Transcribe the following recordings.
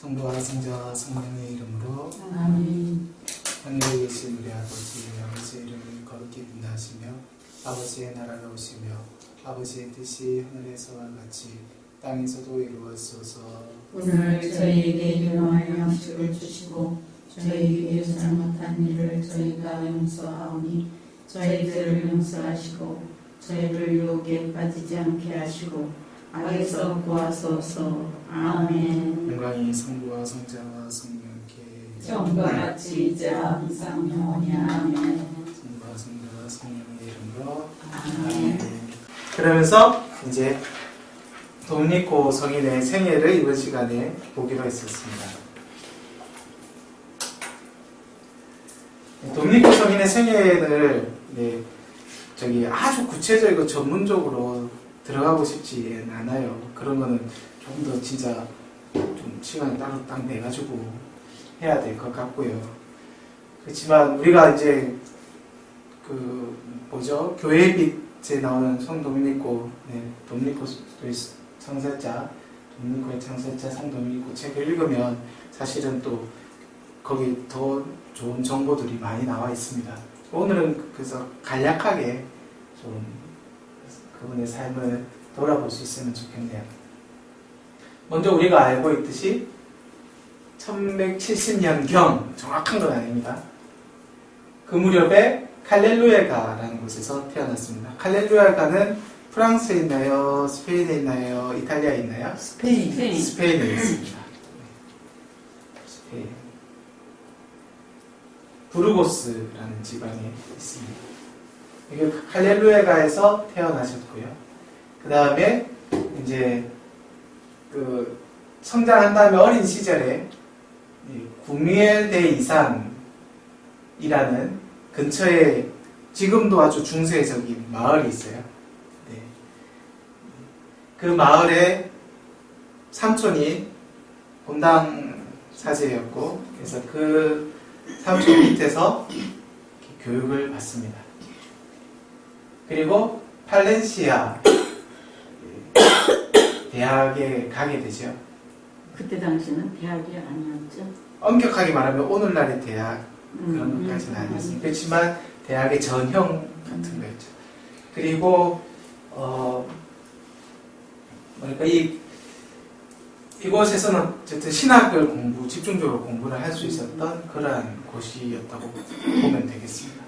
성부와 성자와 성령의 이름으로 아멘. 하늘에 계신 우리 아버지의 이름을 거룩히 빛나시며 아버지의 나라가 오시며 아버지의 뜻이 하늘에서와 같이 땅에서도 이루어지소서. 오늘 저희에게 일용할 양식을 주시고 저희에게 잘못한 일을 저희가 용서하오니 저희들을 용서하시고 저희를 유혹에 빠지지 않게 하시고 악에서 구하소서. 아멘. 영광이 성부와 성자와 성령께 처음과 같이 이제 항상 영원히 아멘. 성부와 성자와 성령의 이름으로 아멘. 그러면서 이제 도미니코 성인의 생애를 이번 시간에 보기로 했었습니다. 도미니코 성인의 생애를 아주 구체적이고 전문적으로 들어가고 싶지 않아요. 그런 거는 좀 더 진짜 좀 시간을 따로 딱 내가지고 해야 될 것 같고요. 그렇지만 우리가 이제 교회 빛에 나오는 성 도미니코, 도미니코의 창설자 성 도미니코 책을 읽으면 사실은 또 거기 더 좋은 정보들이 많이 나와 있습니다. 오늘은 그래서 간략하게 좀 그분의 삶을 돌아볼 수 있으면 좋겠네요. 먼저 우리가 알고 있듯이 1170년경, 정확한 건 아닙니다. 그 무렵에 칼렐루에가라는 곳에서 태어났습니다. 칼렐루에가는 프랑스에 있나요? 스페인에 있나요? 이탈리아에 있나요? 스페인에 있습니다. 스페인. 부르고스라는 지방에 있습니다. 이게 칼렐루에가에서 태어나셨고요. 그 다음에 이제 성장한 다음에 어린 시절에 구미엘데 이산이라는 근처에 지금도 아주 중세적인 마을이 있어요. 네. 그 마을에 삼촌이 본당 사제였고, 그래서 그 삼촌 밑에서 교육을 받습니다. 그리고 팔렌시아 대학에 가게 되죠. 그때 당시는 대학이 아니었죠. 엄격하게 말하면 오늘날의 대학 그런 것까지는 아니었습니다. 그렇지만 대학의 전형 같은 거였죠. 그리고 이곳에서는 어쨌든 신학을 집중적으로 공부를 할 수 있었던 그러한 곳이었다고 보면 되겠습니다.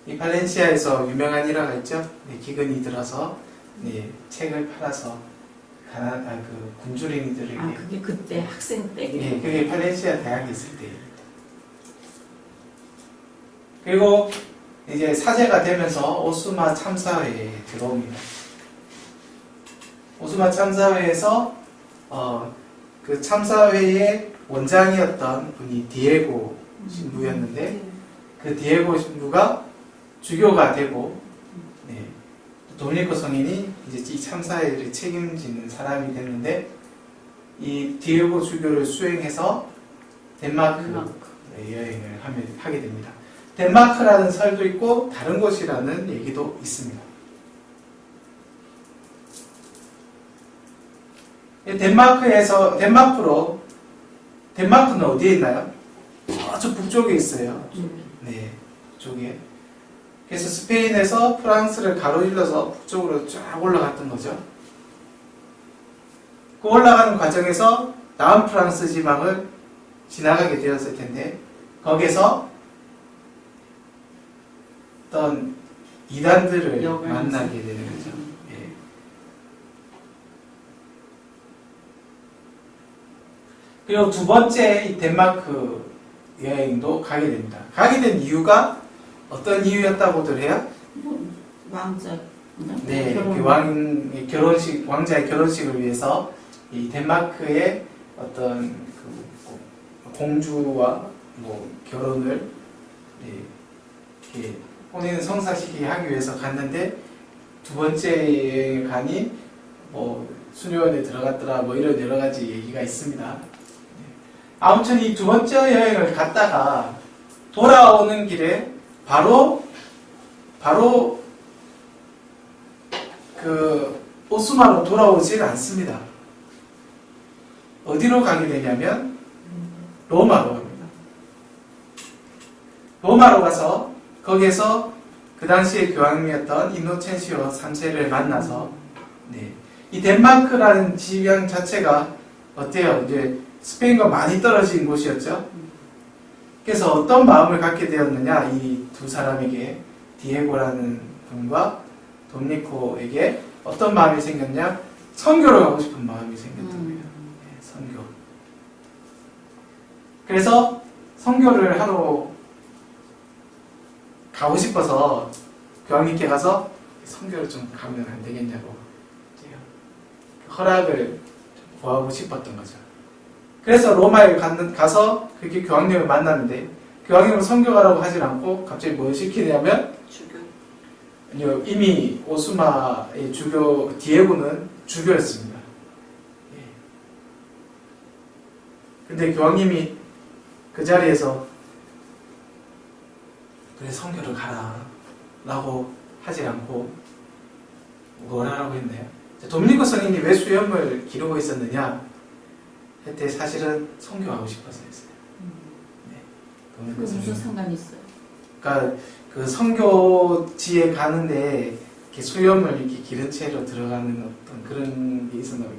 이 발렌시아에서 유명한 일화가 있죠. 기근이 들어서 책을 팔아서 군주랭이들에게. 그게 그때 학생 때. 그게 발렌시아 대학에 있을 때입니다. 그리고 이제 사제가 되면서 오스마 참사회에 들어옵니다. 오스마 참사회에서 그 참사회의 원장이었던 분이 디에고 신부였는데, 그 디에고 신부가 주교가 되고, 도미니코 성인이 이제 이 참사회를 책임지는 사람이 됐는데, 이 디에고 주교를 수행해서 덴마크 여행을 하게 됩니다. 덴마크라는 설도 있고 다른 곳이라는 얘기도 있습니다. 덴마크는 어디에 있나요? 저 북쪽에 있어요. 네, 북쪽에. 그래서 스페인에서 프랑스를 가로질러서 북쪽으로 쫙 올라갔던 거죠. 그 올라가는 과정에서 남프랑스 지방을 지나가게 되었을 텐데, 거기서 어떤 이단들을 만나게 되는 거죠. 그리고 두 번째 이 덴마크 여행도 가게 됩니다. 가게 된 이유가 어떤 이유였다고들 해요? 왕자. 네, 왕자의 결혼식을 위해서 이 덴마크의 어떤 공주와 결혼을 이렇게 혼인 성사시키게 하기 위해서 갔는데, 두 번째 여행에 가니 수녀원에 들어갔더라 이런 여러 가지 얘기가 있습니다. 아무튼 이 두 번째 여행을 갔다가 돌아오는 길에 바로 그 오스마로 돌아오질 않습니다. 어디로 가게 되냐면 로마로 갑니다. 로마로 가서 거기에서 그 당시에 교황이었던 이노첸시오 3세를 만나서 네. 이 덴마크라는 지방 자체가 어때요? 이제 스페인과 많이 떨어진 곳이었죠. 그래서 어떤 마음을 갖게 되었느냐, 이 두 사람에게, 디에고라는 분과 돈니코에게 어떤 마음이 생겼냐? 선교를 가고 싶은 마음이 생겼던 거예요. 네, 선교. 그래서 선교를 하러 가고 싶어서 교황님께 가서 선교를 좀 가면 안 되겠냐고 허락을 구하고 싶었던 거죠. 그래서 로마에 가서 그렇게 교황님을 만났는데 교황님을 선교 가라고 하진 않고 갑자기 뭘 시키냐면 아니요, 이미 오스마의 주교 디에고는 주교였습니다. 예. 근데 교황님이 그 자리에서 그래 선교를 가라 라고 하지 않고 뭘 하라고 했나요? 도미니코 성인이 왜 수염을 기르고 있었느냐? 그때 사실은 선교하고 싶어서였어요. 네, 무슨 상관이 있어요? 그러니까 그 선교지에 가는데 이렇게 수염을 이렇게 기른 채로 들어가는 어떤 그런 게 있었나 봐요.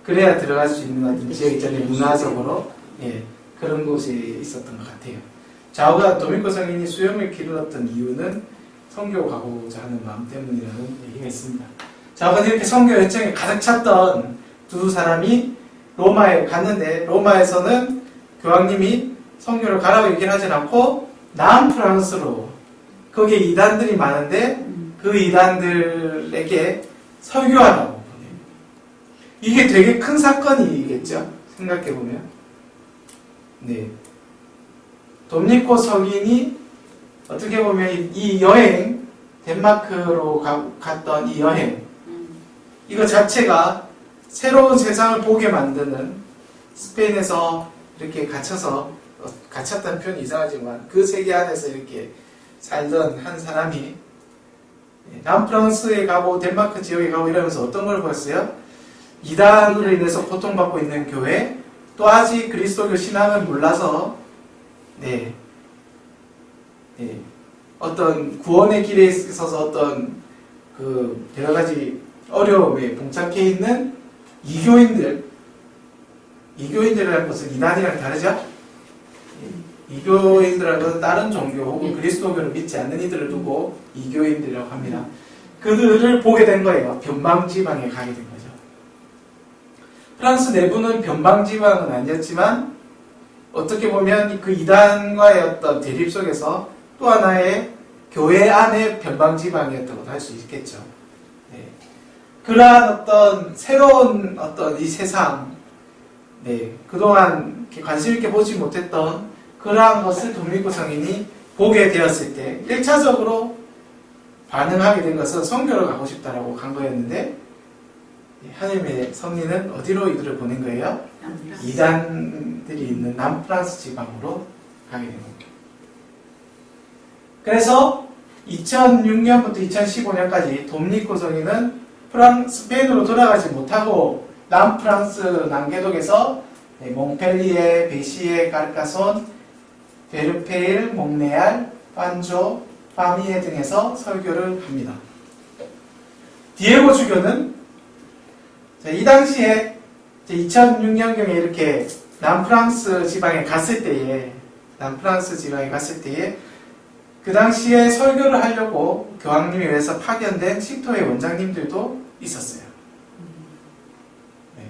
그래야 들어갈 수 있는 어떤 지역 있잖아요. 문화적으로 예, 그런 곳이 있었던 것 같아요. 좌우가 도미니코 성인이 수염을 기르었던 이유는 선교 가고자 하는 마음 때문이라는 얘기가 있습니다. 자, 이렇게 선교 열정이 가득 찼던 두 사람이 로마에 갔는데 로마에서는 교황님이 선교를 가라고 얘기를 하진 않고 남프랑스로 거기에 이단들이 많은데 그 이단들에게 설교하라고 보내요. 이게 되게 큰 사건이겠죠? 생각해보면. 네. 도미니코 성인이 어떻게 보면 이 여행, 덴마크로 갔던 이 여행, 이거 자체가 새로운 세상을 보게 만드는 스페인에서 이렇게 갇혔다는 표현이 이상하지만 그 세계 안에서 이렇게 살던 한 사람이 남프랑스에 가고 덴마크 지역에 가고 이러면서 어떤 걸 보였어요? 이단으로 인해서 고통받고 있는 교회, 또 아직 그리스도교 신앙을 몰라서 네, 어떤 구원의 길에 있어서 어떤 그 여러 가지 어려움에 봉착해 있는 이교인들이라는 것은 이단이랑 다르죠? 이교인들이라는 것은 다른 종교 혹은 그리스도교를 믿지 않는 이들을 두고 이교인들이라고 합니다. 그들을 보게 된 거예요. 변방지방에 가게 된 거죠. 프랑스 내부는 변방지방은 아니었지만 어떻게 보면 그 이단과의 어떤 대립 속에서 또 하나의 교회 안의 변방지방이었다고도 할 수 있겠죠. 네. 그러한 어떤 새로운 어떤 이 세상, 네. 그동안 관심 있게 보지 못했던 그러한 것을 도미니코 성인이 보게 되었을 때 1차적으로 반응하게 된 것은 선교를 가고 싶다라고 간 거였는데 하나님의 섭리는 어디로 이들을 보낸 거예요? 이단들이 있는 남프랑스 지방으로 가게 된 겁니다. 그래서 2006년부터 2015년까지 도미니코 성인은 스페인으로 돌아가지 못하고 남프랑스 남개독에서 몽펠리에, 베시에, 까르카손, 베르페일, 몽레알, 판조, 파미에 등에서 설교를 합니다. 디에고 주교는 이 당시에 2006년경에 이렇게 남프랑스 지방에 갔을 때에 그 당시에 설교를 하려고 교황님에 의해서 파견된 식토의 원장님들도 있었어요. 네.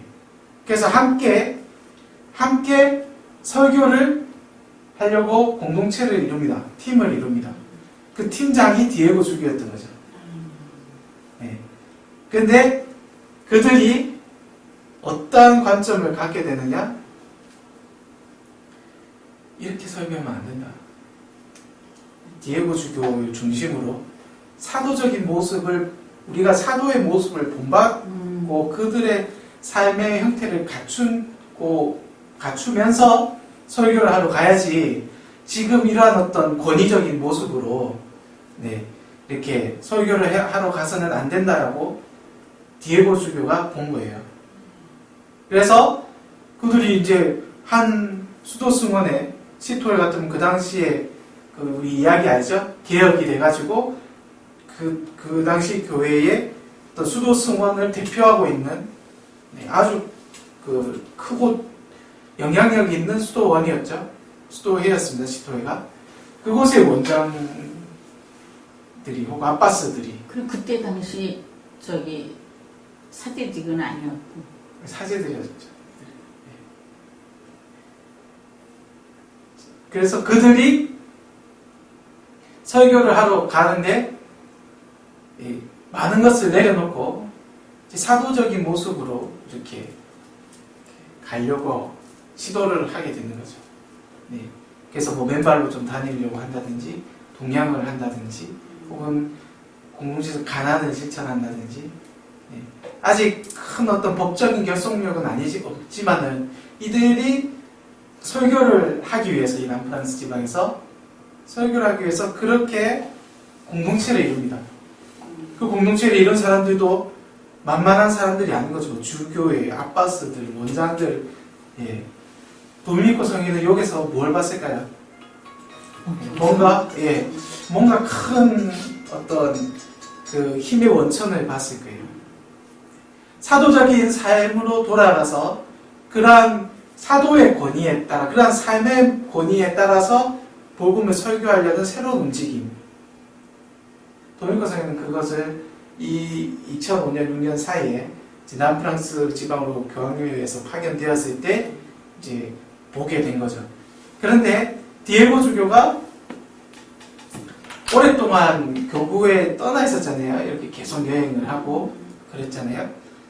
그래서 함께 설교를 하려고 공동체를 이룹니다. 팀을 이룹니다. 그 팀장이 디에고 주교였던 거죠. 네. 근데 그들이 어떤 관점을 갖게 되느냐? 이렇게 설교하면 안 된다. 디에고 주교를 중심으로 사도적인 모습을, 우리가 사도의 모습을 본받고 그들의 삶의 형태를 갖추면서 설교를 하러 가야지 지금 이러한 어떤 권위적인 모습으로 이렇게 설교를 하러 가서는 안 된다라고 디에고 주교가 본 거예요. 그래서 그들이 이제 한 수도 승원에 시토에 같으면 그 당시에 그 우리 이야기 알죠? 개혁이 돼가지고 그 당시 교회의 어떤 수도 승원을 대표하고 있는 아주 그 크고 영향력 있는 수도원이었죠. 수도회였습니다. 시토회가. 그곳의 원장들이 혹은 아빠스들이 그리고 그때 당시 저기 사제직은 아니었고 사제들이었죠. 그래서 그들이 설교를 하러 가는데 많은 것을 내려놓고 사도적인 모습으로 이렇게 가려고 시도를 하게 되는 거죠. 네. 그래서 뭐 맨발로 좀 다니려고 한다든지 동양을 한다든지 혹은 공동체에서 가난을 실천한다든지 네. 아직 큰 어떤 법적인 결속력은 없지만은 이들이 설교를 하기 위해서 이 남프랑스 지방에서 설교를 하기 위해서 그렇게 공동체를 이룹니다. 그 공동체를 이룬 사람들도 만만한 사람들이 아닌 거죠. 주교회, 아빠스들, 원장들, 예. 도미니코 성인은 여기서 뭘 봤을까요? 뭔가 큰 어떤 그 힘의 원천을 봤을 거예요. 사도적인 삶으로 돌아가서 그러한 사도의 권위에 따라, 그러한 삶의 권위에 따라서 복음을 설교하려는 새로운 움직임. 도미니코 성인은 그것을 이 2005년, 6년 사이에 남프랑스 지방으로 교황님에 의해서 파견되었을 때 이제 보게 된 거죠. 그런데 디에고 주교가 오랫동안 교구에 떠나 있었잖아요. 이렇게 계속 여행을 하고 그랬잖아요.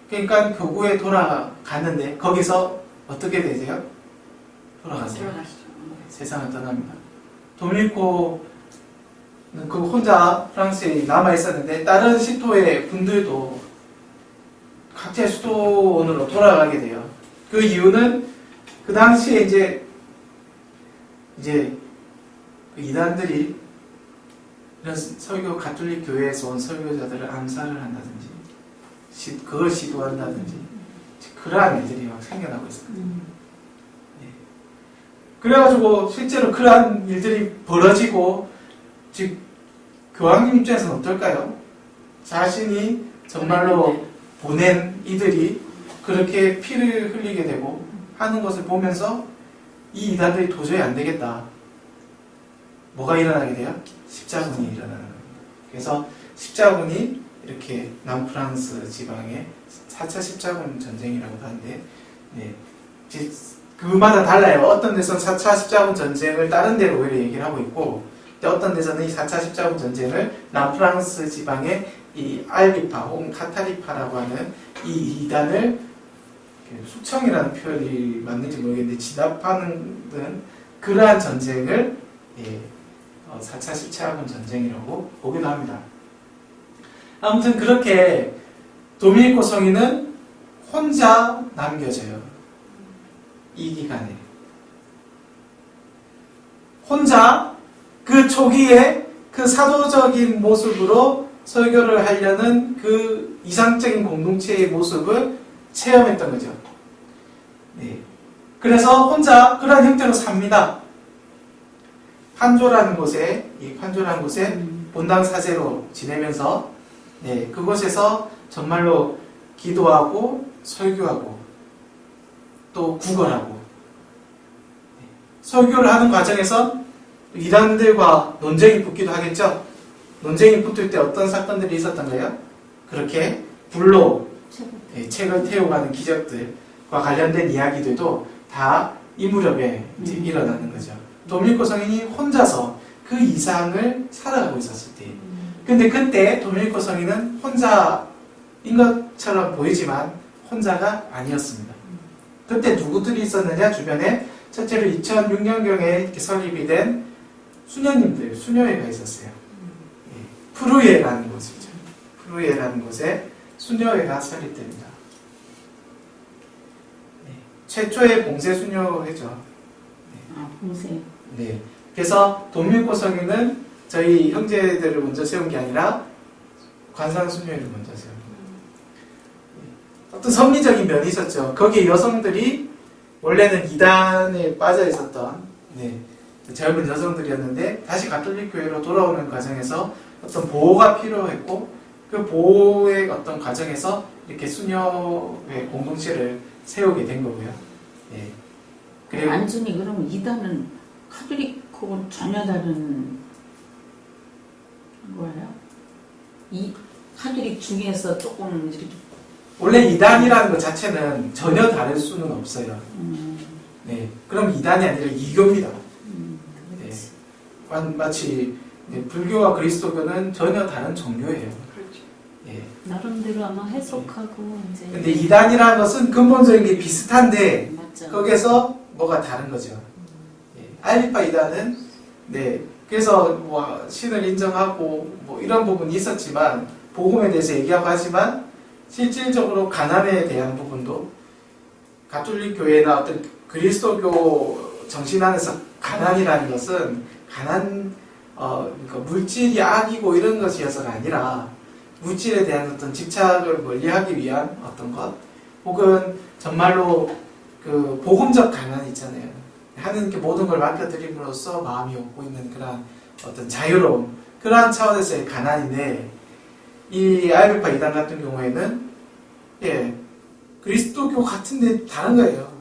그러니까 교구에 돌아갔는데 거기서 어떻게 되세요? 돌아가세요. 세상을 떠납니다. 도미니코는 그 혼자 프랑스에 남아 있었는데 다른 시토의 분들도 각자의 수도원으로 돌아가게 돼요. 그 이유는 그 당시에 이제 그 이단들이 이런 설교 가톨릭 교회에서 온 설교자들을 암살을 한다든지 그걸 시도한다든지 그러한 일들이 막 생겨나고 있었거든요. 그래가지고 실제로 그러한 일들이 벌어지고 즉 교황님 입장에서는 어떨까요? 자신이 정말로 보낸 이들이 그렇게 피를 흘리게 되고 하는 것을 보면서 이 이단들이 도저히 안 되겠다. 뭐가 일어나게 돼요? 십자군이 일어나는 겁니다. 그래서 십자군이 이렇게 남프랑스 지방의 4차 십자군 전쟁이라고도 하는데 그마다 달라요. 어떤 데서는 4차 십자군 전쟁을 다른 데로 오히려 얘기를 하고 있고 어떤 데서는 이 4차 십자군 전쟁을 남프랑스 지방의 이 알비파 혹은 카타리파라고 하는 이 이단을 숙청이라는 표현이 맞는지 모르겠는데 진압하는 그러한 전쟁을 4차 십자군 전쟁이라고 보기도 합니다. 아무튼 그렇게 도미니코 성인은 혼자 남겨져요. 이 기간에 혼자 그 초기에 그 사도적인 모습으로 설교를 하려는 그 이상적인 공동체의 모습을 체험했던 거죠. 네. 그래서 혼자 그러한 형태로 삽니다. 판조라는 곳에 본당 사제로 지내면서 그곳에서 정말로 기도하고 설교하고 또 구걸하고 설교를 하는 과정에서 이단들과 논쟁이 붙기도 하겠죠. 논쟁이 붙을 때 어떤 사건들이 있었던가요? 그렇게 불로 책을 태워가는 기적들과 관련된 이야기들도 다 이 무렵에 일어나는 거죠. 도미니코 성인이 혼자서 그 이상을 살아가고 있었을 때 근데 그때 도미니코 성인은 혼자인 것처럼 보이지만 혼자가 아니었습니다. 그때 누구들이 있었느냐? 주변에 첫째로 2006년경에 이렇게 설립이 된 수녀님들, 수녀회가 있었어요. 프루예라는 곳이죠. 프루예라는 곳에 수녀회가 설립됩니다. 최초의 봉쇄 수녀회죠. 봉쇄. 네. 그래서 도미니코 성인은 저희 형제들을 먼저 세운 게 아니라 관상수녀회를 먼저 세웁니다. 어떤 선미적인 면이 있었죠. 거기에 여성들이 원래는 이단에 빠져 있었던 네, 젊은 여성들이었는데 다시 가톨릭 교회로 돌아오는 과정에서 어떤 보호가 필요했고 그 보호의 어떤 과정에서 이렇게 수녀의 공동체를 세우게 된 거고요. 예. 그리고 완전히 그러면 이단은 카톨릭하고는 전혀 다른 거예요? 이 카톨릭 중에서 조금 이렇게 원래 이단이라는 것 자체는 전혀 다를 수는 없어요. 네, 그럼 이단이 아니라 이교입니다. 네. 마치 네, 불교와 그리스도교는 전혀 다른 종교예요. 그렇죠. 예. 나름대로 아마 해석하고 이제. 근데 이단이라는 것은 근본적인 게 비슷한데 맞죠. 거기에서 뭐가 다른 거죠. 예. 알리파 이단은 네, 그래서 뭐 신을 인정하고 뭐 이런 부분이 있었지만 복음에 대해서 얘기하고 하지만 실질적으로 가난에 대한 부분도 가톨릭 교회나 어떤 그리스도교 정신 안에서 가난이라는 것은 그러니까 물질이 악이고 이런 것이어서가 아니라 물질에 대한 어떤 집착을 멀리하기 위한 어떤 것 혹은 정말로 그 복음적 가난 있잖아요. 하느님께 모든 걸 맡겨드림으로써 마음이 얻고 있는 그런 어떤 자유로움 그러한 차원에서의 가난인데 이 아이르파 이단 같은 경우에는 예 그리스도교 같은데 다른 거예요.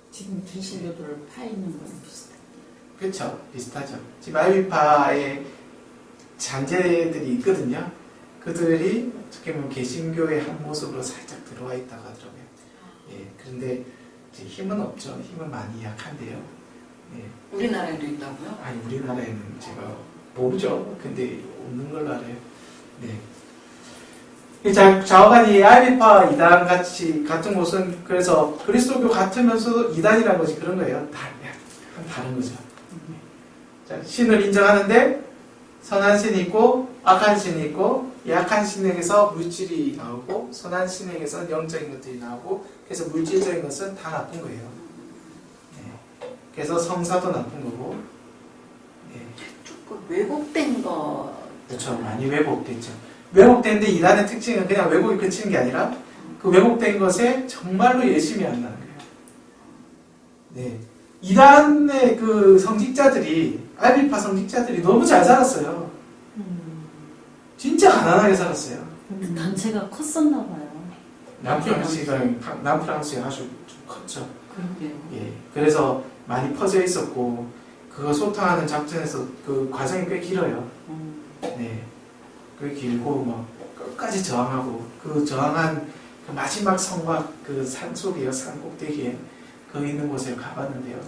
지금 개신교도를 파이는 건 비슷해요. 그렇죠. 비슷하죠. 지금 아이비파의 잔재들이 있거든요. 그들이 어떻게 보면 개신교의 한 모습으로 살짝 들어와 있다고 하더라고요. 예, 그런데 이제 힘은 없죠. 힘은 많이 약한데요. 예. 우리나라에도 있다고요? 아니 우리나라에는 제가 모르죠. 근데 없는 걸로 알아요. 네. 좌우간이 아이비파 이단 같은 곳은 그래서 그리스도교 같으면서도 이단이라는 것이 그런 거예요. 약간 다른 거죠. 자, 신을 인정하는데 선한 신이 있고 악한 신이 있고 이 악한 신에게서 물질이 나오고 선한 신에게서는 영적인 것들이 나오고 그래서 물질적인 것은 다 나쁜 거예요. 네. 그래서 성사도 나쁜 거고 네. 조금 왜곡된 거. 그렇죠. 많이 왜곡됐죠. 왜곡된데 이단의 특징은 그냥 왜곡이 그치는 게 아니라 그 왜곡된 것에 정말로 열심히 한다는 거예요. 네. 이단의 그 성직자들이 아이비파 성직자들이 너무 잘 살았어요. 진짜 가난하게 살았어요. 그 단체가 컸었나 봐요. 남프랑스에 아주 좀 컸죠. 그러게요. 예. 그래서 많이 퍼져 있었고 그거 소탕하는 작전에서 그 과정이 꽤 길어요. 네. 꽤 길고 막 끝까지 저항하고 그 저항한 그 마지막 성막 그 산 속이에요. 산 꼭대기에 그 있는 곳에 가봤는데요.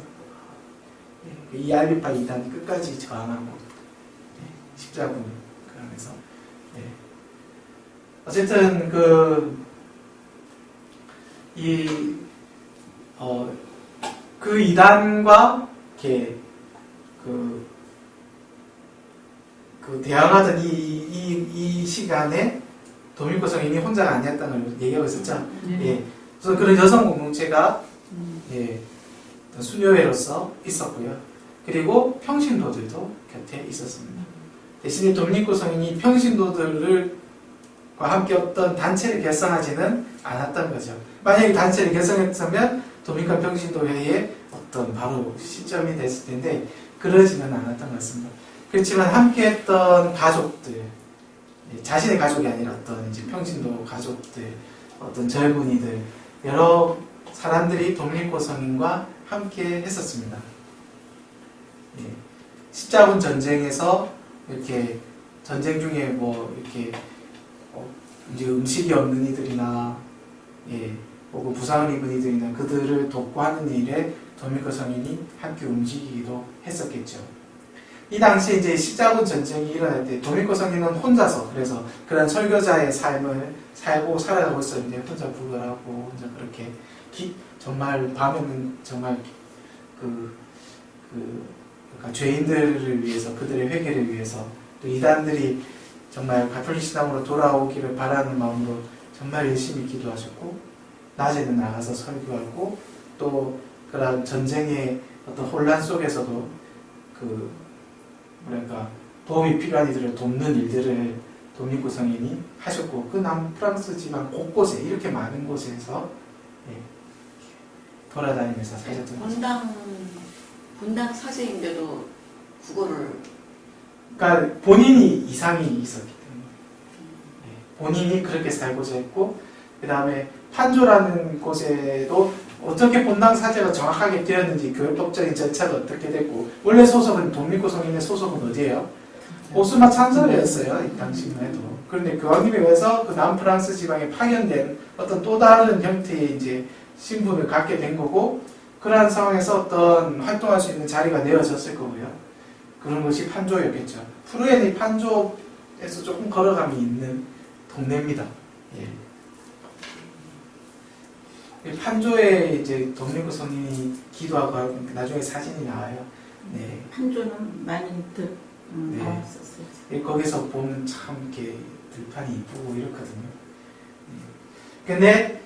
예. 이 아이비파 이단이 끝까지 저항하고 예. 십자군 그러면서 예. 어쨌든 그 이단과 이렇게 그 대항하던 이 시간에 도밀코 성인이 혼자가 아니었다는 걸 얘기하고 있었죠. 예. 그래서 그런 여성 공동체가 예, 수녀회로서 있었고요. 그리고 평신도들도 곁에 있었습니다. 대신에 도밀코 성인이 평신도들과 함께 어떤 단체를 결성하지는 않았던 거죠. 만약에 단체를 결성했으면 도밀코 평신도회의 어떤 바로 시점이 됐을 텐데 그러지는 않았던 것 같습니다. 그렇지만 함께했던 가족들, 자신의 가족이 아니라 어떤 이제 평신도 가족들, 어떤 젊은이들, 여러 사람들이 도밀코 성인과 함께 했었습니다. 예. 십자군 전쟁에서 이렇게 전쟁 중에 뭐 이렇게 이제 음식이 없는 이들이나 예, 혹은 부상을 입은 이들이나 그들을 돕고 하는 일에 도밀코 성인이 함께 움직이기도 했었겠죠. 이 당시에 이제 십자군 전쟁이 일어날 때 도밀코 성인은 혼자서 그래서 그런 설교자의 삶을 살고 살아가고 있었는데 혼자 부결하고 혼자 그렇게 정말 밤에는 정말 그러니까 죄인들을 위해서 그들의 회개를 위해서 또 이단들이 정말 가톨릭 신앙으로 돌아오기를 바라는 마음으로 정말 열심히 기도하셨고 낮에는 나가서 설교하고 또 그런 전쟁의 어떤 혼란 속에서도 뭐랄까 도움이 필요한 이들을 돕는 일들을 도밀코 성인이 하셨고 그 남프랑스 지방 곳곳에 이렇게 많은 곳에서 돌아다니면서 사셨던 거죠. 분당 사제인데도 국어를 그러니까 본인이 이상이 있었기 때문에 본인이 그렇게 살고자 했고 그 다음에 판조라는 곳에도 어떻게 본당 사제가 정확하게 되었는지 교육법적인 절차가 어떻게 됐고 원래 소속은 독립고 성인의 소속은 어디예요? 오스마 찬설이었어요. 이 당시만 해도. 그런데 교황님에 의해서 그 남프랑스 지방에 파견된 어떤 또 다른 형태의 이제 신분을 갖게 된 거고 그러한 상황에서 어떤 활동할 수 있는 자리가 내어졌을 거고요. 그런 것이 판조였겠죠. 프루엔이 판조에서 조금 걸어감이 있는 동네입니다. 예. 판조에 이제 독립고 성인이 기도하고 나중에 사진이 나와요. 네. 판조는 많이들 네. 나왔었어요. 예, 거기서 보면 참 이렇게 들판이 이쁘고 이렇거든요. 근데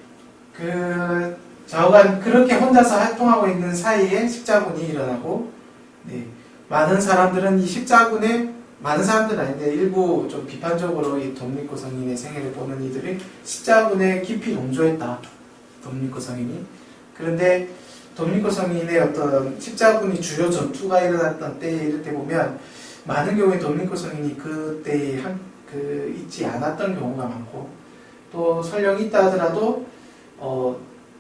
저가 그렇게 혼자서 활동하고 있는 사이에 십자군이 일어나고 많은 사람들은 이 십자군에 많은 사람들은 아닌데 일부 좀 비판적으로 이 독립고 성인의 생애를 보는 이들이 십자군에 깊이 동조했다. 독립고 성인이. 그런데 독립고 성인의 어떤 십자군이 주요 전투가 일어났던 때에 이럴 때 보면 많은 경우에 독립고 성인이 그때에 있지 않았던 경우가 많고 또 설령 있다 하더라도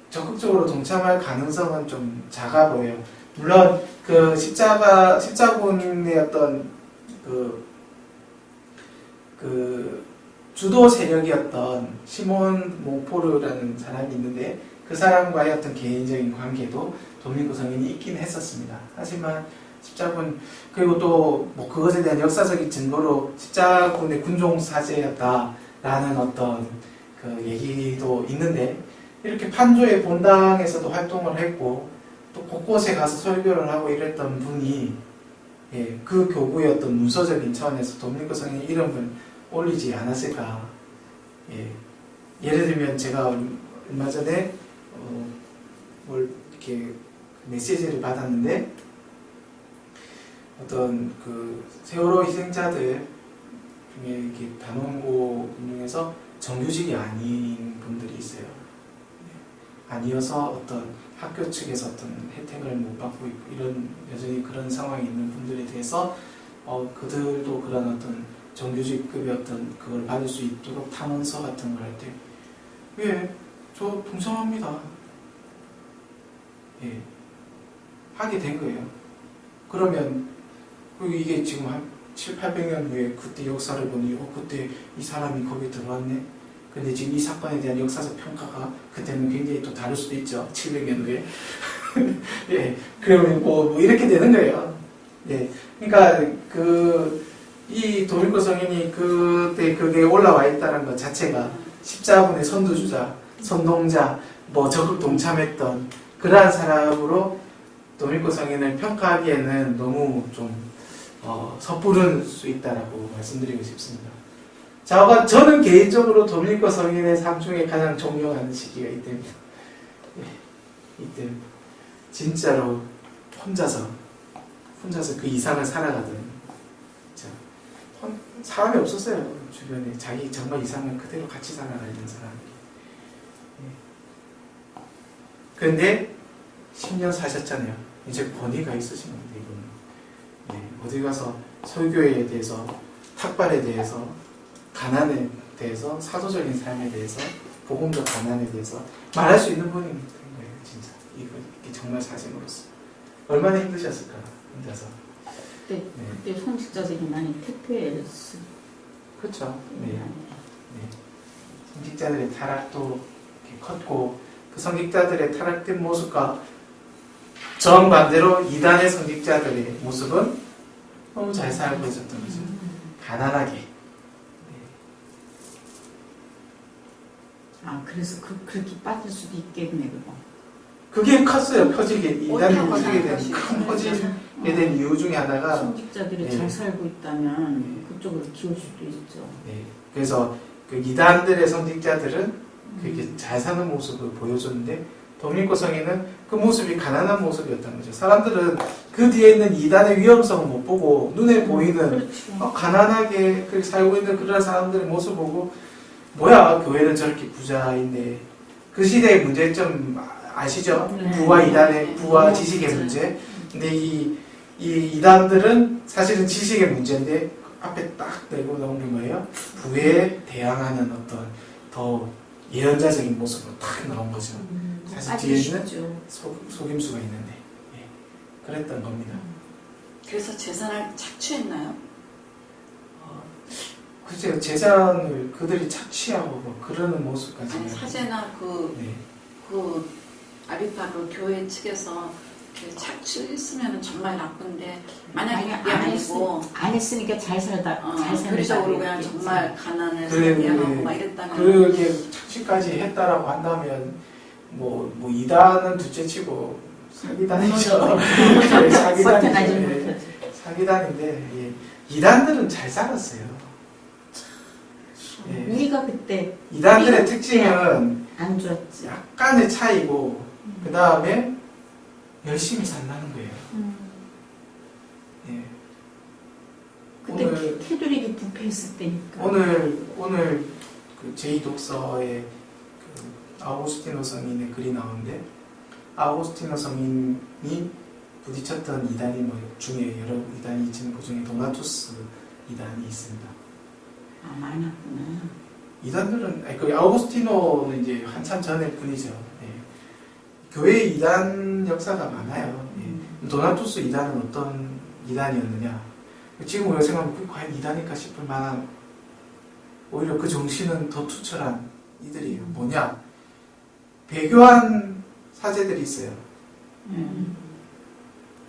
적극적으로 동참할 가능성은 좀 작아 보여요. 물론 그 십자군의 어떤 그 주도 세력이었던 시몬 몽포르라는 사람이 있는데 그 사람과의 어떤 개인적인 관계도 독립고 성인이 있긴 했었습니다. 하지만 십자군 그리고 또 뭐 그것에 대한 역사적인 증거로 십자군의 군종 사제였다라는 어떤 그 얘기도 있는데 이렇게 판조의 본당에서도 활동을 했고 또 곳곳에 가서 설교를 하고 이랬던 분이 그 교구의 어떤 문서적인 차원에서 독립고 성인의 이름을 올리지 않았을까. 예를 들면 제가 얼마 전에 뭘 이렇게 메시지를 받았는데 어떤 그 세월호 희생자들 중에 이렇게 단원고 중에서 정규직이 아닌 분들이 있어요. 아니어서 어떤 학교 측에서 어떤 혜택을 못 받고 있고 이런 여전히 그런 상황이 있는 분들에 대해서 그들도 그런 어떤 정규직급의 어떤 그걸 받을 수 있도록 탐원서 같은 걸 할 때 저 동참합니다. 하게 된 거예요. 그러면 이게 지금 한 700~800년 후에 그때 역사를 보니 그때 이 사람이 거기 들어왔네. 근데 지금 이 사건에 대한 역사적 평가가 그때는 굉장히 또 다를 수도 있죠. 700년 후에. 그러면 뭐 이렇게 되는 거예요. 그러니까 이 독립고 성인이 그때 그게 올라와 있다는 것 자체가 십자군의 선두주자, 선동자, 뭐 적극 동참했던 그러한 사람으로 독립고 성인을 평가하기에는 너무 좀 섣부를 수 있다라고 말씀드리고 싶습니다. 저는 개인적으로 독립고 성인의 삶 중에 가장 존경하는 시기가 이때입니다. 이때 진짜로 혼자서 그 이상을 살아가던 사람이 없었어요. 주변에 자기 정말 이상을 그대로 같이 살아가는 사람이. 그런데 10년 사셨잖아요. 이제 권위가 있으신 겁니다. 이분은. 어디 가서 설교에 대해서, 탁발에 대해서, 가난에 대해서, 사도적인 삶에 대해서, 복음적 가난에 대해서 말할 수 있는 분인 거예요. 진짜. 이게 정말 사진으로서. 얼마나 힘드셨을까, 혼자서. 그때 성직자들이 많이 퇴폐했어요. 그렇죠. 성직자들의 타락도 이렇게 컸고 그 성직자들의 타락된 모습과 정반대로 이단의 성직자들의 모습은 너무 잘 살고 있었던 거죠. 가난하게. 그래서 그렇게 빠질 수도 있겠네, 그거. 그게 컸어요. 이단이 퍼지게 된 큰 퍼지게 된 이유 중에 하나가 성직자들이 잘 살고 있다면 그쪽으로 기울 수도 있죠. 그래서 그 이단들의 성직자들은 그렇게 잘 사는 모습을 보여줬는데 독립고 성인은 그 모습이 가난한 모습이었던 거죠. 사람들은 그 뒤에 있는 이단의 위험성을 못 보고 눈에 보이는 그렇죠. 가난하게 그렇게 살고 있는 그런 사람들의 모습 보고 뭐야 교회는 저렇게 부자인데 그 시대의 문제점 아시죠? 네. 부와 이단의 네. 부와 네. 지식의 맞아요. 문제. 근데 이 이단들은 사실은 지식의 문제인데 앞에 딱 내고 나온 게 뭐예요? 부에 대항하는 어떤 더 예언자적인 모습으로 딱 나온 거죠. 사실 뒤에는 쉽죠. 속임수가 있는데 그랬던 겁니다. 그래서 재산을 착취했나요? 글쎄요, 재산을 그들이 착취하고 뭐 그러는 모습까지. 아니 사제나 그 네. 아비파 그 교회 측에서 그 착취했으면 정말 나쁜데 만약에 아니, 그게 아니고 안 했으니까 잘 살다 잘 살다 교리적으로 그냥 그랬겠지. 정말 가난을 그래, 대항하고 그래. 막 이랬다면 그게 착취까지 했다라고 한다면 뭐 이단은 둘째치고 사기단이죠. 네, 버텨나지 사기단이죠. 못하지. 사기단인데 이단들은 잘 살았어요. 예. 우리가 그때 이단들의 특징은 안 좋았지. 약간의 차이고 그 다음에 열심히 산다는 거예요. 예. 그때 오늘- 캐톨릭이 부패했을 때니까. 오늘 그 제2독서에 그 아우구스티노 성인의 글이 나오는데 아우구스티노 성인이 부딪혔던 이단이 뭐 중에 여러 이단이 있지만 그 중에 도나투스 이단이 있습니다. 아 많았구나. 이단들은 그 아우구스티노는 이제 한참 전의 분이죠. 예. 교회 이단 역사가 많아요. 예. 도나투스 이단은 어떤 이단이었느냐? 지금 우리가 생각하면 그게 과연 이단일까 싶을 만한 오히려 그 정신은 더 투철한 이들이에요. 뭐냐? 배교한 사제들이 있어요.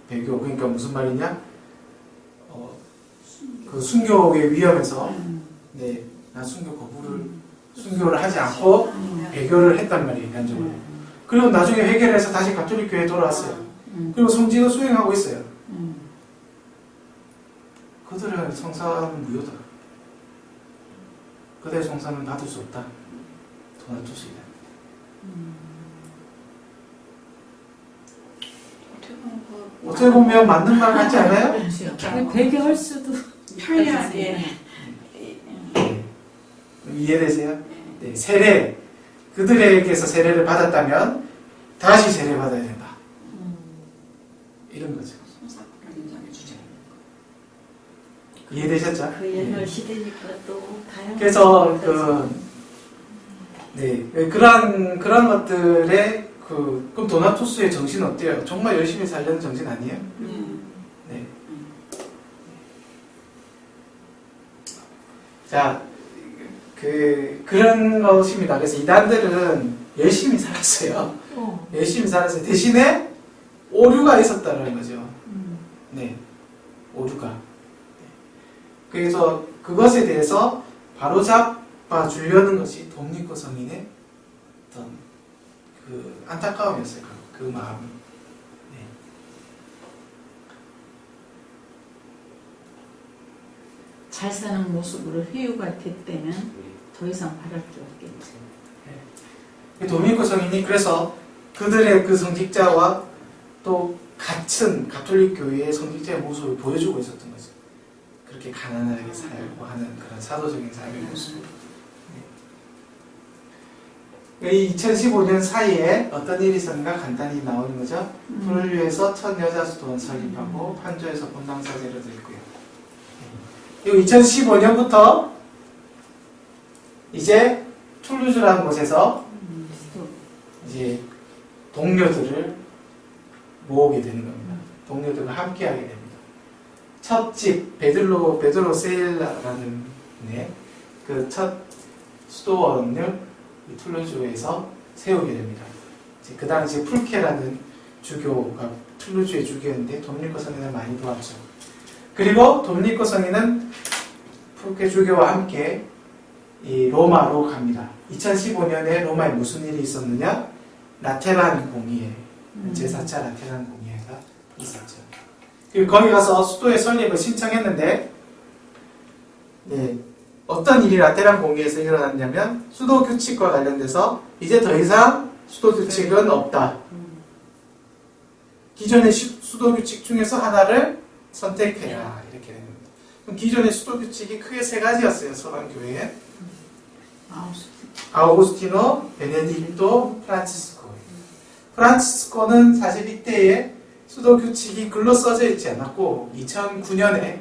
배교 그러니까 무슨 말이냐? 그 순교의 위험에서 네, 난 순교를 하지 않고 배교를 했단 말이에요, 인간적으로. 그리고 나중에 회개를 해서 다시 가톨릭 교회에 돌아왔어요. 그리고 성직을 수행하고 있어요. 그들은 성사는 무효다. 그들의 성사는 받을 수 없다. 도나투스이다. 어떻게 보면 맞는 말 같지 않아요? 배교할 수도 편리하게 이해되세요? 네, 세례. 그들에게서 세례를 받았다면 다시 세례 받아야 된다. 이런 거죠. 성사권을 인정해 주죠. 이해되셨죠? 그 옛날 시대니까 또 다양한. 그래서 그런 것들의 그럼 도나투스의 정신은 어때요? 정말 열심히 살려는 정신 아니에요? 네. 자, 그런 것입니다. 그래서 이단들은 열심히 살았어요. 열심히 살았어요. 대신에 오류가 있었다는 거죠. 네. 오류가. 그래서 그것에 대해서 바로잡아 주려는 것이 돕니코 성인의 어떤 그 안타까움이었어요. 그 마음. 네. 잘 사는 모습으로 회유가 됐다면 더 이상 바랄 게 없겠지. 도미니코 성인이 그래서 그들의 그 성직자와 또 같은 가톨릭 교회의 성직자의 모습을 보여주고 있었던 거죠. 그렇게 가난하게 살고 하는 그런 사도적인 삶의 모습. 이 2015년 사이에 어떤 일이 있었는가 간단히 나오는 거죠. 툴루에서 첫 여자 수도원 설립하고 판조에서 본당사제로 됐고요. 이 2015년부터 이제 툴루즈라는 곳에서 이제 동료들을 모으게 되는 겁니다. 동료들과 함께하게 됩니다. 첫 집 베드로 세일라라는 그 첫 수도원을 툴루즈에서 세우게 됩니다. 그 당시에 풀케라는 주교가 툴루즈의 주교였는데 도미니코 성인을 많이 도왔죠. 그리고 도미니코 성인은 풀케 주교와 함께 이 로마로 갑니다. 2015년에 로마에 무슨 일이 있었느냐? 라테란 공의회, 제4차 라테란 공의회가 있었죠. 그리고 거기 가서 수도의 설립을 신청했는데 어떤 일이 라테란 공의회에서 일어났냐면 수도 규칙과 관련돼서 이제 더 이상 수도 규칙은 없다. 기존의 수도 규칙 중에서 하나를 선택해라. 이렇게 됩니다. 그럼 기존의 수도 규칙이 크게 세 가지였어요. 서방교회에. 아우구스티노, 베네딕토, 프란치스코. 프란치스코는 사실 이때에 수도 규칙이 글로 써져 있지 않았고 2009년에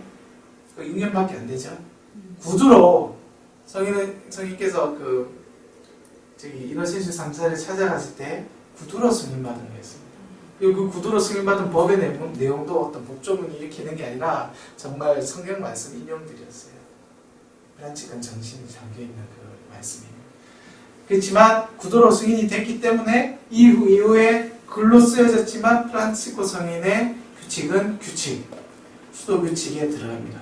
6년밖에 안 되죠. 구두로 성인께서 이노센슈 3세를 찾아갔을 때 구두로 승인받은 거였습니다. 그리고 그 구두로 승인받은 법의 내용도 어떤 법조문이 이렇게 있는 게 아니라 정말 성경 말씀 인용들이었어요. 프란치스칸 정신이 담겨있는 그 말씀이에요. 그렇지만 구도로 승인이 됐기 때문에 이후에 글로 쓰여졌지만 프란치스코 성인의 규칙은 수도 규칙에 들어갑니다.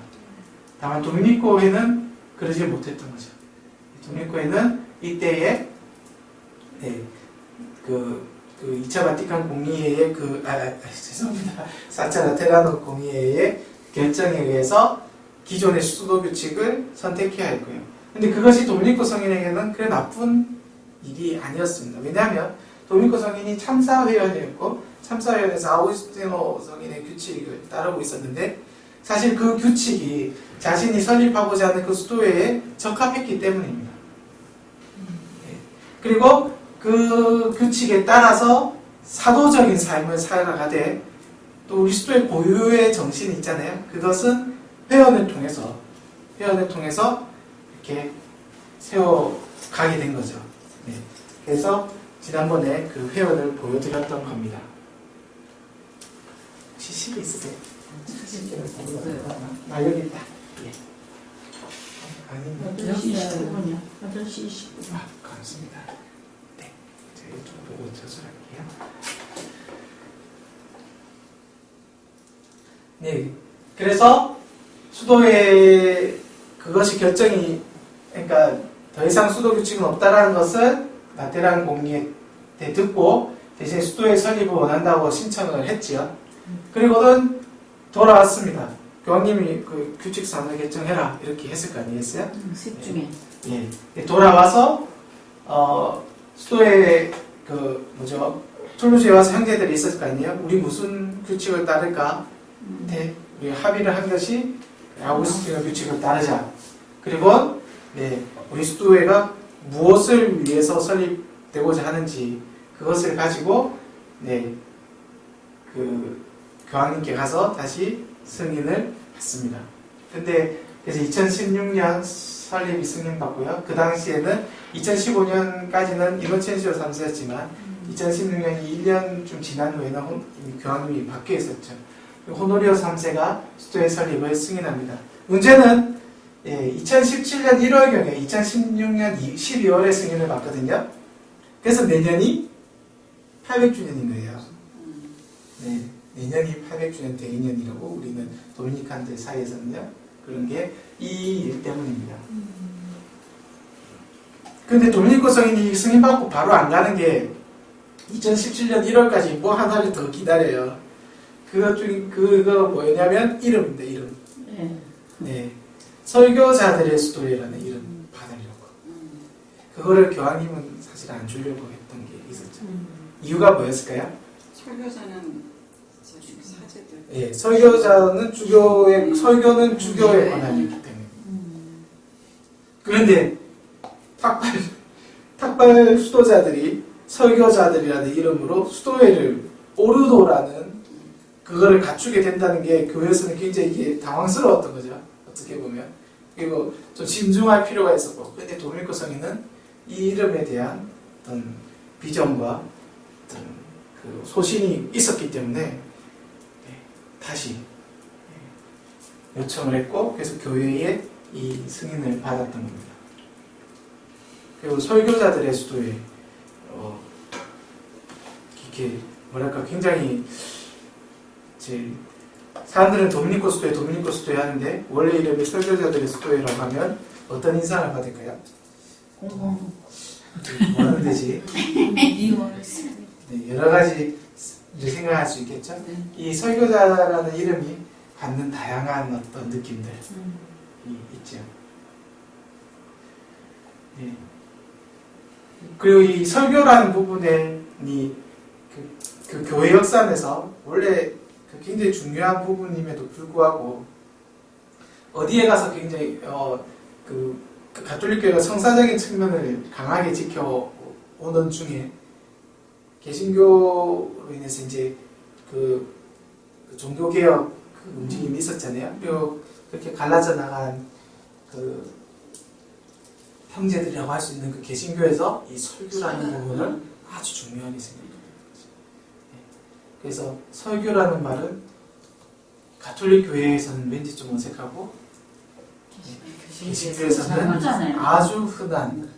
다만 도미니코회는 그러지 못했던 거죠. 도미니코회는 이때에 2차 바티칸 공의회의 죄송합니다. 4차 라테라노 공의회의 결정에 의해서 기존의 수도 규칙을 선택해야 했고요. 근데 그것이 도미니코 성인에게는 그래 나쁜 일이 아니었습니다. 왜냐하면 도미니코 성인이 참사회원이었고 참사회원에서 아우구스티노 성인의 규칙을 따르고 있었는데 사실 그 규칙이 자신이 설립하고자 하는 그 수도회에 적합했기 때문입니다. 그리고 그 규칙에 따라서 사도적인 삶을 살아가되 또 우리 수도의 고유의 정신이 있잖아요. 그것은 회원을 통해서 이렇게 세워가게 된 거죠. 네. 그래서 지난번에 그 회원을 보여드렸던 겁니다. 혹시 시계 있으세요? 여기 있다. 예. 아닙니다. 8시 29분이요. 8시 29분. 감사합니다. 네. 제가 좀 보고 저술할게요. 네. 그래서 수도회 그것이 결정이 그러니까 더 이상 수도 규칙은 없다라는 것을 라테란 공의회 때 듣고 대신 수도회 설립을 원한다고 신청을 했지요. 그리고는 돌아왔습니다. 교황님이 그 규칙상을 결정해라 이렇게 했을 거 아니겠어요? 셋 중에. 예. 돌아와서 수도회 툴루즈에 와서 형제들이 있었을 거 아니에요? 우리 무슨 규칙을 따를까? 우리 합의를 한 것이 아우구스티노 규칙을 따르자. 그리고 우리 수도회가 무엇을 위해서 설립되고자 하는지 그것을 가지고 그 교황님께 가서 다시 승인을 받습니다. 근데 그래서 2016년 설립이 승인받고요. 그 당시에는 2015년까지는 이노첸시오 3세였지만 2016년이 1년 좀 지난 후에는 교황님이 바뀌어 있었죠. 호노리오 3세가 수도회 설립을 승인합니다. 문제는 2017년 1월경에 2016년 12월에 승인을 받거든요. 그래서 내년이 800주년인 거예요. 네, 내년이 800주년 대기년이라고 우리는 도미니칸들 사이에서는요. 그런 게 이 일 때문입니다. 근데 도미니코 성인이 승인받고 바로 안 가는 게 2017년 1월까지 뭐 하나를 더 기다려요. 그거 뭐냐면 이름입니다. 이름. 네. 설교자들의 수도회라는 이름 받으려고. 그거를 교황님은 사실 안 주려고 했던 게 있었죠. 이유가 뭐였을까요? 설교자는 사제들. 예, 설교는 주교의 권한이기 때문에. 그런데 탁발 수도자들이 설교자들이라는 이름으로 수도회를 오르도라는 그거를 갖추게 된다는 게 교회에서는 굉장히 이게 당황스러웠던 거죠. 어떻게 보면. 그리고 좀 신중할 필요가 있었고. 그런데 도미니코 성인은 이 이름에 대한 어떤 비전과 어떤 그 소신이 있었기 때문에 다시 요청을 했고, 그래서 교회에 이 승인을 받았던 겁니다. 그리고 설교자들의 수도에 이렇게 뭐랄까 굉장히 사람들은 도미니코 수도회 하는데 원래 이름이 설교자들의 수도회라고 하면 어떤 인상을 받을까요? 공공. 뭐 하는 데지? 네, 여러 가지 생각할 수 있겠죠? 이 설교자라는 이름이 갖는 다양한 어떤 느낌들이 있죠. 네. 그리고 이 설교라는 부분에 그 교회 역사에서 원래 굉장히 중요한 부분임에도 불구하고 어디에 가서 굉장히 그 가톨릭 교회가 성사적인 측면을 강하게 지켜오는 중에 개신교로 인해서 이제 그 종교개혁 그 움직임이 있었잖아요. 그렇게 갈라져 나간 그 형제들이라고 할 수 있는 그 개신교에서 이 설교라는 부분을 아주 중요하게 생각합니다. 그래서 설교라는 말은 가톨릭 교회에서는 왠지 좀 어색하고 개신교에서는 후잖아요. 아주 흔한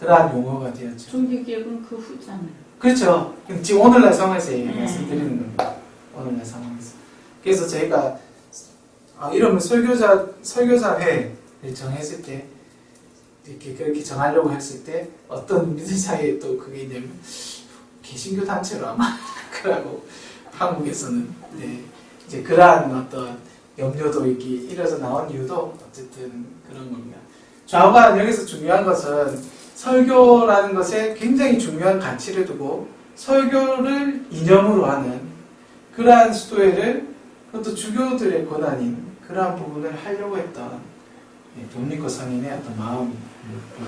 그러한 용어가 되었죠. 종교개혁은 그 후잖아요. 그렇죠. 지금 오늘날 상황에서 말씀드리는 겁니다. 오늘날 상황에서. 그래서 저희가 이름을 설교사회를 정했을 때 이렇게 그렇게 정하려고 했을 때 어떤 분들 사이에 또 그게 있냐면 개신교 단체로 아마 그러고 한국에서는 이제 그러한 어떤 염려도 이렇게 일어서 나온 이유도 어쨌든 그런 겁니다. 좌우간 여기서 중요한 것은 설교라는 것에 굉장히 중요한 가치를 두고 설교를 이념으로 하는 그러한 수도회를 그것도 주교들의 권한인 그러한 부분을 하려고 했던 독립고 성인의 어떤 마음이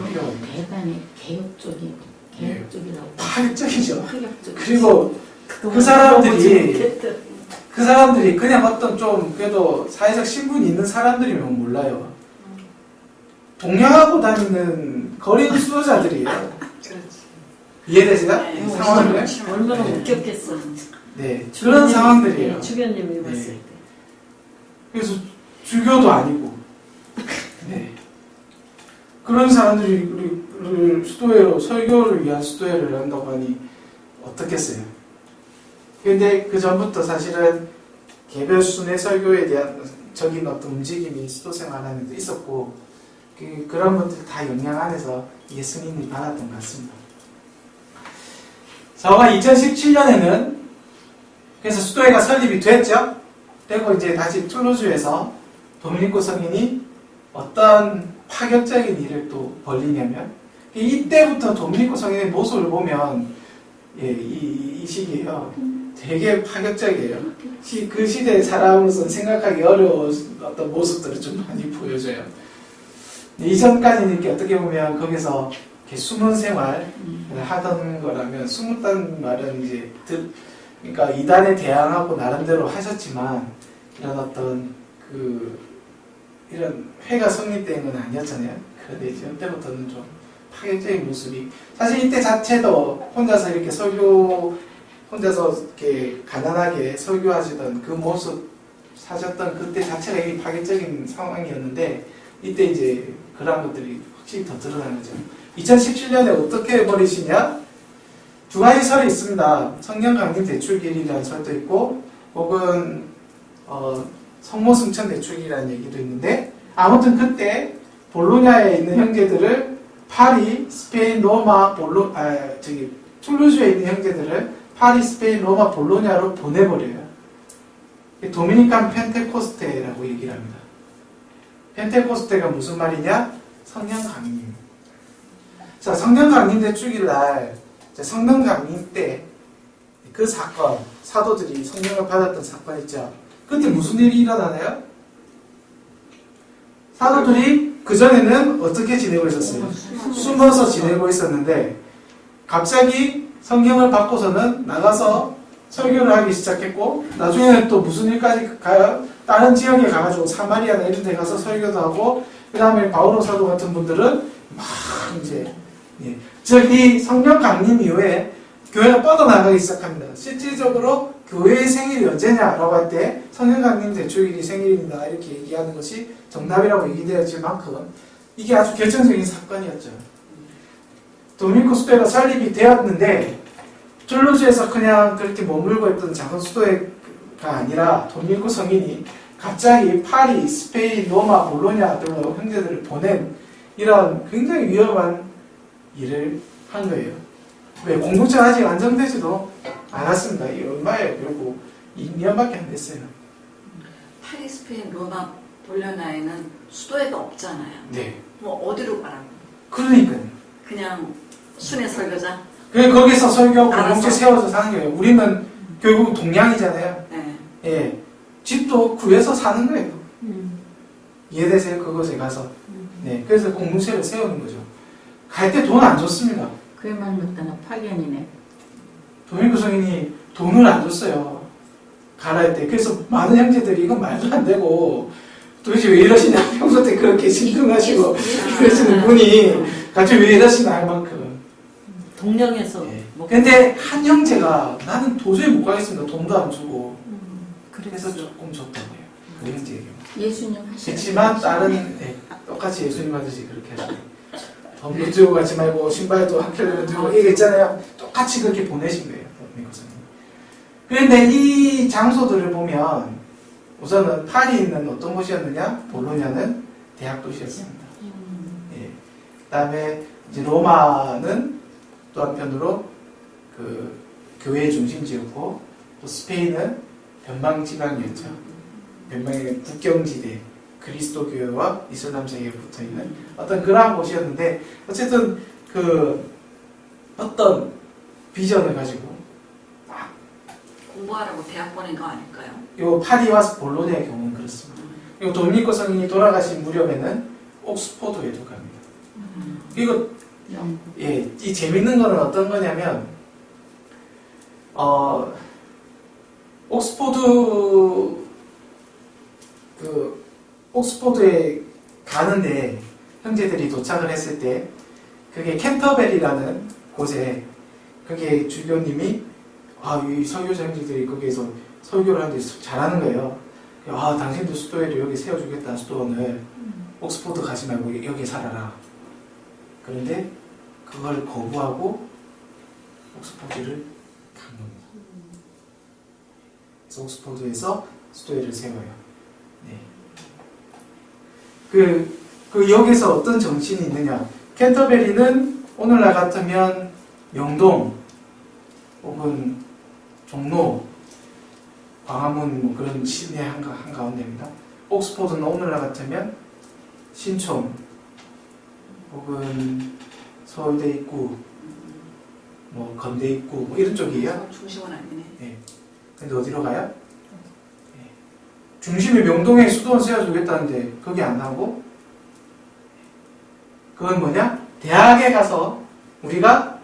필요합니다. 대단히 개혁적이라고. 파격적이죠. 파격적. 그리고 그 사람들이 그냥 어떤 좀 그래도 사회적 신분이 있는 사람들이면 몰라요. 동양하고 다니는 거리 수도자들이에요. 그렇지. 이해되시나? 네, 상황을? 얼마나 네. 웃겼겠어. 네, 그런 상황들이에요. 주변님이 봤을 때. 그래서 주교도 아니고, 네. 그런 사람들이 우리 수도회로 설교를 위한 수도회를 한다고 하니 어떻겠어요? 근데 그 전부터 사실은 개별 순회 설교에 대한 적인 어떤 움직임이 수도 생활하는 데 있었고, 그런 것들 다 영향 안에서 이게 승인이 받았던 것 같습니다. 저가 2017년에는 그래서 수도회가 설립이 됐죠. 그리고 이제 다시 툴루즈에서 도미니코 성인이 어떤 파격적인 일을 또 벌리냐면 이때부터 도미니코 성인의 모습을 보면 이 시기에요. 되게 파격적이에요. 그 시대의 사람으로서 생각하기 어려운 어떤 모습들을 좀 많이 보여줘요. 이전까지는 이렇게 어떻게 보면 거기서 이렇게 숨은 생활을 하던 거라면 숨었다는 말은 이제 그러니까 이단에 대항하고 나름대로 하셨지만 이런 어떤 이런 회가 성립된 건 아니었잖아요. 그런데 이제 그때부터는 좀 파격적인 모습이 사실 이때 자체도 혼자서 이렇게 혼자서 이렇게 가난하게 설교하시던 그 모습 사셨던 그때 자체가 이게 파격적인 상황이었는데 이때 이제 그런 것들이 확실히 더 드러난 거죠. 2017년에 어떻게 해버리시냐? 두 가지 설이 있습니다. 성령 강림 대출길이라는 설도 있고 혹은 성모 승천 대출길이라는 얘기도 있는데 아무튼 그때 볼로냐에 있는 형제들을 파리, 스페인, 로마, 툴루즈에 있는 형제들을 파리, 스페인, 로마, 볼로냐로 보내버려요. 도미니칸 펜테코스테라고 얘기를 합니다. 펜테코스테가 무슨 말이냐? 성령 강림. 자, 성령 강림 대축일 날 성령 강림 때 그 사건, 사도들이 성령을 받았던 사건 있죠. 그때 무슨 일이 일어나나요? 사도들이 그전에는 어떻게 지내고 있었어요? 숨어서 지내고 있었는데 갑자기 성령을 받고서는 나가서 설교를 하기 시작했고 나중에는 또 무슨 일까지 가요? 다른 지역에 가가지고 사마리아나 이런 데 가서 설교도 하고 그 다음에 바오로 사도 같은 분들은 막 이제 즉 이 성령 강림 이후에 교회가 뻗어나가기 시작합니다. 실질적으로 교회의 생일이 언제냐라고 할 때 성령 강림 대축일이 생일입니다. 이렇게 얘기하는 것이 정답이라고 얘기되었을 만큼 이게 아주 결정적인 사건이었죠. 도미니코 수도회가 설립이 되었는데 툴루즈에서 그냥 그렇게 머물고 있던 작은 수도회가 아니라 도미니코 성인이 갑자기 파리, 스페인, 로마, 볼로냐 등으로 형제들을 보낸 이런 굉장히 위험한 일을 한 거예요. 왜? 공동체가 아직 안정되지도 않았습니다. 이 얼마예요? 결국 2년밖에 안 됐어요. 파리, 스페인, 로마, 볼로냐에는 수도회가 없잖아요. 네. 뭐 어디로 가라고? 그러니까요. 그냥 순회 설교자? 그래서 거기서 설교하고 공동체 알았어. 세워서 사는 거예요. 우리는 결국 동양이잖아요. 네. 예. 집도 구해서 사는 거예요. 이해되세요? 그곳에 가서. 네. 그래서 공동체를 세우는 거죠. 갈 때 돈 안 줬습니다. 그야말로 따라 파견이네. 도미니코 성인이 돈을 안 줬어요. 가라 했대. 그래서 많은 형제들이 이건 말도 안 되고 도대체 왜 이러시냐. 평소 때 그렇게 신중하시고 그러시는 분이 갑자기 왜 이러시나 할 만큼. 동령에서 예. 뭐 근데 한 형제가 나는 도저히 못 가겠습니다. 돈도 안 주고. 그래서 그래서 조금 줬다고요. 그 형제에게. 예수님 하시는 그렇지만 다른 똑같이 예수님 아저씨 그렇게 하시네. 돈도 들고 가지 말고 신발도 한 켤레 들고 이게 있잖아요. 똑같이 그렇게 보내신 거예요. 미국사님. 그런데 이 장소들을 보면 우선은 파리 있는 어떤 곳이었느냐? 볼로냐는 대학 도시였습니다. 예. 그다음에 이제 로마는 또 한편으로 그 교회의 중심지였고 또 스페인은 변방 지방이었죠. 변방의 국경지대, 그리스도 교회와 이슬람 세계에 붙어 있는 어떤 그러한 곳이었는데 어쨌든 그 어떤 비전을 가지고 공부하라고 대학 보낸 거 아닐까요? 요 파리와 볼로냐의 경우는 그렇습니다. 요 도미니코 성인이 돌아가신 무렵에는 옥스포드에도 갑니다. 이거 영국. 예, 이 재밌는 거는 어떤 거냐면 옥스포드에 가는데 형제들이 도착을 했을 때 그게 캔터베리라는 곳에 그게 주교님이 이 설교자 형제들이 거기에서 설교를 하는데 잘하는 거예요. 당신도 수도회를 여기 세워주겠다 수도원을 옥스포드 가지 말고 여기 살아라. 그런데 그걸 거부하고 옥스포드를 간 겁니다. 그래서 옥스포드에서 수도회를 세워요. 네. 여기서 어떤 정신이 있느냐? 캔터베리는 오늘날 같으면 명동 혹은 종로, 광화문 뭐 그런 시내 한가운데입니다. 옥스포드는 오늘날 같으면 신촌 혹은 서울대 입구, 뭐 건대 입구 뭐 이런 쪽이에요. 중심은 아니네. 네. 근데 어디로 가요? 네. 중심이 명동에 수도원 세워주겠다는데 거기 안 나오고 그건 뭐냐? 대학에 가서 우리가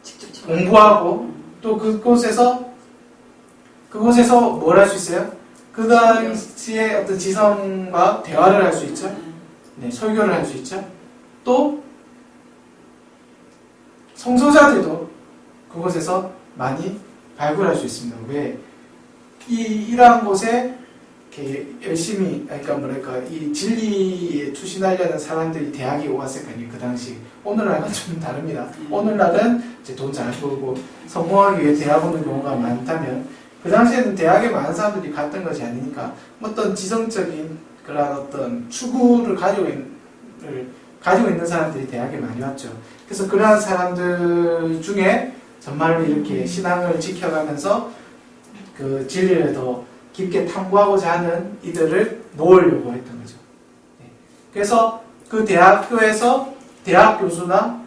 직접 공부하고 또 그곳에서 뭘 할 수 있어요? 그 당시에 어떤 지성과 대화를 할 수 있죠. 네, 설교를 할 수 있죠. 또 성소자들도 그곳에서 많이 발굴할 수 있습니다. 왜? 이러한 곳에 이렇게 열심히, 이 진리에 추신하려는 사람들이 대학에 왔을 거 아니에요, 그 당시. 오늘날은 좀 다릅니다. 오늘날은 이제 돈 잘 벌고 성공하기 위해 대학 오는 경우가 많다면, 그 당시에는 대학에 많은 사람들이 갔던 것이 아니니까, 어떤 지성적인 그런 어떤 추구를 가지고 있는 사람들이 대학에 많이 왔죠. 그래서 그러한 사람들 중에 정말로 이렇게 신앙을 지켜가면서 그 진리를 더 깊게 탐구하고자 하는 이들을 놓으려고 했던 거죠. 네. 그래서 그 대학교에서 대학 교수나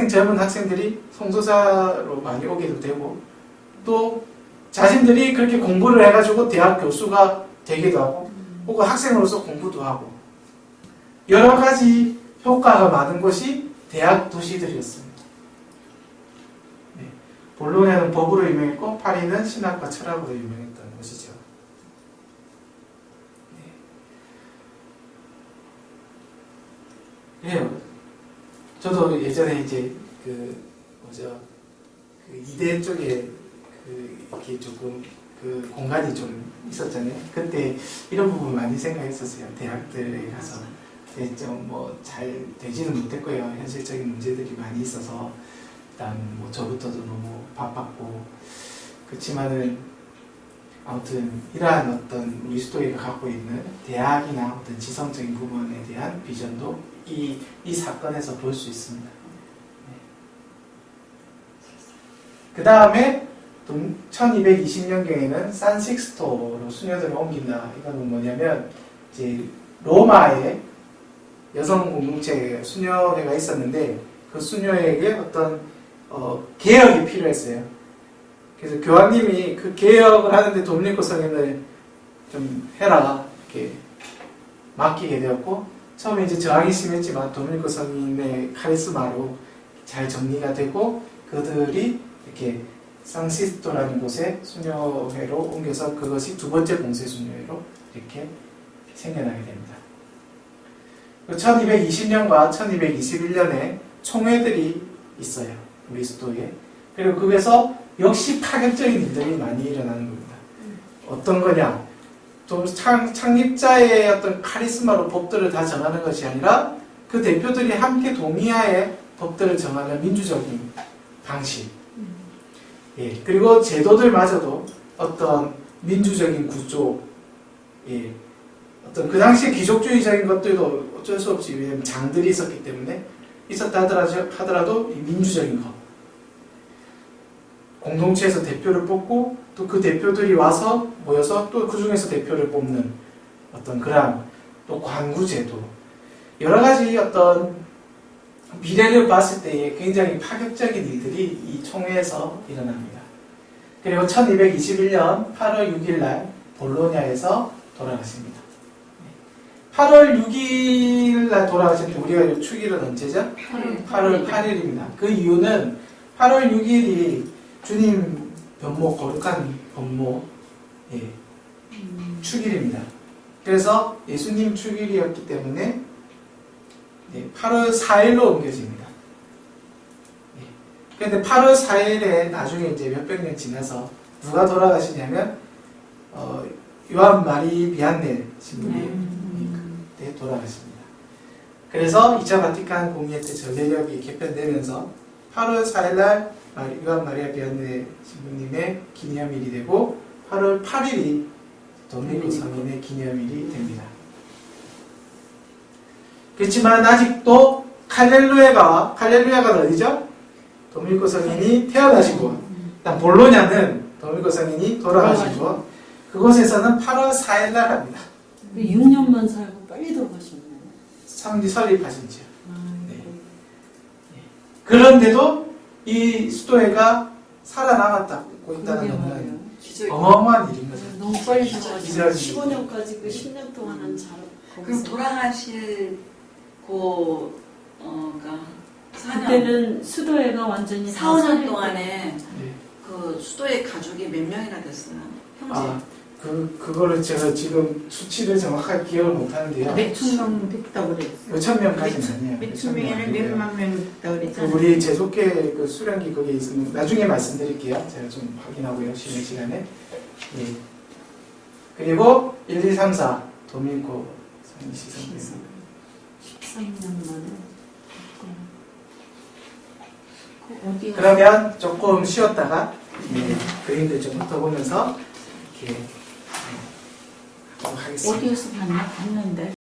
젊은 학생들이 성소사로 많이 오게도 되고 또 자신들이 그렇게 공부를 해가지고 대학 교수가 되기도 하고 혹은 학생으로서 공부도 하고 여러 가지 효과가 많은 곳이 대학 도시들이었습니다. 네. 볼로냐는 법으로 유명했고 파리는 신학과 철학으로 유명했던 곳이죠. 네. 그래요. 저도 예전에 이제 그 이대 쪽에 이렇게 조금 그 공간이 좀 있었잖아요. 그때 이런 부분 많이 생각했었어요. 대학들에 가서. 좀 뭐 잘 되지는 못했고요. 현실적인 문제들이 많이 있어서 일단 뭐 저부터도 너무 바빴고 그렇지만은 아무튼 이러한 어떤 우리 수도회가 갖고 있는 대학이나 어떤 지성적인 부분에 대한 비전도 이 사건에서 볼 수 있습니다. 네. 그 다음에 1220년경에는 산식스토로 수녀들을 옮긴다. 이거는 뭐냐면 이제 로마에 여성 공동체 수녀회가 있었는데 그 수녀에게 어떤 개혁이 필요했어요. 그래서 교황님이 그 개혁을 하는데 도미니코 성인을 좀 해라 이렇게 맡기게 되었고 처음에 이제 저항이 심했지만 도미니코 성인의 카리스마로 잘 정리가 되고 그들이 이렇게 상시스토라는 곳에 수녀회로 옮겨서 그것이 두 번째 공세 수녀회로 이렇게 생겨나게 됩니다. 1220년과 1221년에 총회들이 있어요. 우리 수도에. 그리고 그래서 역시 파격적인 일들이 많이 일어나는 겁니다. 어떤 거냐? 또 창립자의 어떤 카리스마로 법들을 다 정하는 것이 아니라 그 대표들이 함께 동의하에 법들을 정하는 민주적인 방식. 예, 그리고 제도들마저도 어떤 민주적인 구조, 예, 어떤 그 당시에 귀족주의적인 것들도 어쩔 수 없이 왜냐하면 장들이 있었기 때문에 있었다 하더라도 이 민주적인 것. 공동체에서 대표를 뽑고 또 그 대표들이 와서 모여서 또 그 중에서 대표를 뽑는 어떤 그런 또 관구제도 여러 가지 어떤 미래를 봤을 때에 굉장히 파격적인 일들이 이 총회에서 일어납니다. 그리고 1221년 8월 6일 날 볼로냐에서 돌아가십니다. 8월 6일 날 돌아가신 우리가 축일은 언제죠? 8월 8일입니다. 그 이유는 8월 6일이 주님 변모, 거룩한 변모 축일입니다. 그래서 예수님 축일이었기 때문에 8월 4일로 옮겨집니다. 그런데 8월 4일에 나중에 이제 몇백 년 지나서 누가 돌아가시냐면 요한 마리 비안네 신부님 그때 돌아가십니다. 그래서 2차 바티칸 공의회 때 전례력이 개편되면서 8월 4일날 요한 마리아 비안네 신부님의 기념일이 되고 8월 8일이 도미니코 성인의 기념일이 됩니다. 그렇지만 아직도 칼렐루야가 어디죠? 도미니코 성인이 태어나시고 일단 볼로냐는 도미니코 성인이 돌아가시고 그곳에서는 8월 4일 날 합니다. 6년만 살고 빨리 돌아가셨네요. 상지 설립하신 지요. 네. 그런데도 이 수도회가 살아남았다고 있다는 것은 어마어마한 일인 거죠. 너무 빨리 돌아가셨어요. 15년까지 그 10년 동안은 잘 그럼 돌아가실 그러니까 4년, 그때는 수도회가 완전히 4, 5년 살릴 동안에 네. 그 수도의 가족이 몇 명이나 됐어요? 형제. 아, 그거를 제가 지금 수치를 정확하게 기억을 못 하는데요. 몇천 명 됐다고 그랬어. 몇천 명까지는 아니에요. 몇천 명에는 몇만 명 됐다고 그 그랬잖아. 우리 제속회 그 수령기 거기에 있으면 나중에 말씀드릴게요. 제가 좀 확인하고요. 쉬는 시간에. 예. 그리고 1, 2, 3, 4 도민고 성인 시성됐습니다. 13년 만에. 어디가 그러면 조금 쉬었다가 그림들 좀 훑어보면서 이렇게 하도록 하겠습니다. 어디에서 봤는데